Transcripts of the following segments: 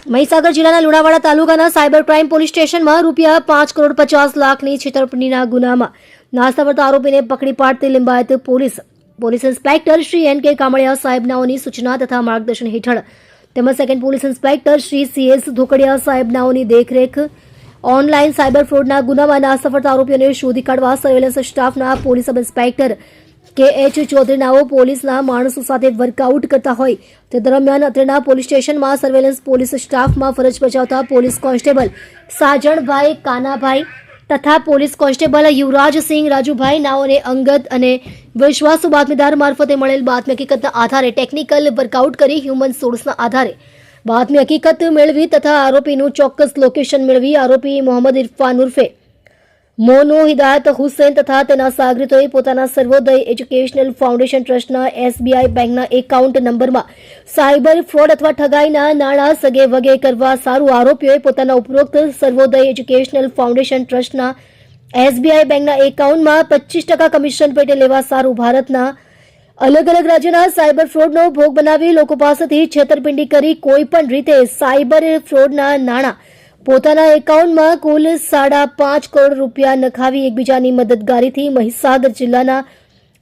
મહીસાગર જિલ્લાના લુણાવાડા તાલુકાના cyber crime police સ્ટેશનમાં ₹5,50,00,000ની છેતરપિંડીના ગુનામાં નાસ્તા ફરતા આરોપીને પકડી પાડતી Limbayat police inspector Shri N.K. Kamdiya સાહેબનાઓની સૂચના તથા માર્ગદર્શન હેઠળ તેમજ second police inspector Shri C.S. Dhokadiya સાહેબનાઓની દેખરેખ ઓનલાઈન સાયબર ફ્રોડના ગુનામાં નાસ્તા ફરતા આરોપીઓને શોધી કાઢવા સર્વેલન્સ સ્ટાફના પોલીસ સબ ઇન્સ્પેક્ટર K.H. ચૌધરીનાઓ પોલીસના માણસો સાથે વર્કઆઉટ કરતા હોય તે દરમિયાન અત્રેના પોલીસ સ્ટેશનમાં સર્વેલન્સ પોલીસ સ્ટાફમાં ફરજ બજાવતા પોલીસ કોન્સ્ટેબલ સાજણભાઈ કાનાભાઈ તથા પોલીસ કોન્સ્ટેબલ યુવરાજસિંહ રાજુભાઈ નાઓને અંગત અને વિશ્વાસુ બાતમીદાર મારફતે મળેલ બાતમી હકીકતના આધારે ટેકનિકલ વર્કઆઉટ કરી હ્યુમન સોર્સના આધારે બાતમી હકીકત મેળવી તથા આરોપીનું ચોક્કસ લોકેશન મેળવી આરોપી મોહમ્મદ ઇરફાન ઉર્ફે મોનો હિદાયત હુસૈન તથા તેના સાગરીતોએ પોતાના સર્વોદય એજ્યુકેશનલ ફાઉન્ડેશન ટ્રસ્ટના SBI બેંકના એકાઉન્ટ નંબરમાં સાયબર ફ્રોડ અથવા ઠગાઈના નાણાં સગે વગે કરવા સારું આરોપીઓએ પોતાના ઉપરોક્ત સર્વોદય એજ્યુકેશનલ ફાઉન્ડેશન ટ્રસ્ટના SBI બેંકના એકાઉન્ટમાં 25% કમિશન પેટે લેવા સારું ભારતના અલગ અલગ રાજ્યના સાયબર ફ્રોડનો ભોગ બનાવી લોકો પાસેથી છેતરપિંડી કરી કોઈપણ રીતે સાયબર ફ્રોડના નાણાં પોતાના એકાઉન્ટમાં કુલ ₹5.5 કરોડ નખાવી એકબીજાની મદદગારીથી મહીસાગર જિલ્લાના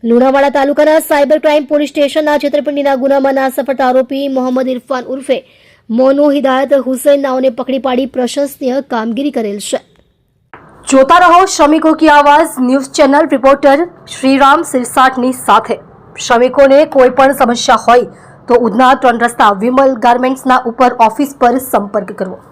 લુણાવાડા તાલુકાના સાયબર ક્રાઇમ પોલીસ સ્ટેશનના છેતરપિંડીના ગુનામાં નાસ્તા ફરતા આરોપી મોહમ્મદ ઇરફાન ઉર્ફે મોનો હિદાયત હુસૈન નાઓને પકડી પાડી પ્રશંસનીય કામગીરી કરેલ છે। જોતા રહો શ્રમિકો કી આવાજ ન્યૂઝ ચેનલ રિપોર્ટર શ્રીરામ સિરસાટની સાથે। શ્રમિકોને કોઈ પણ સમસ્યા હોય તો ઉધના 3 રસ્તા વિમલ ગાર્મેન્ટ્સના ઉપર ઓફિસ પર સંપર્ક કરવો।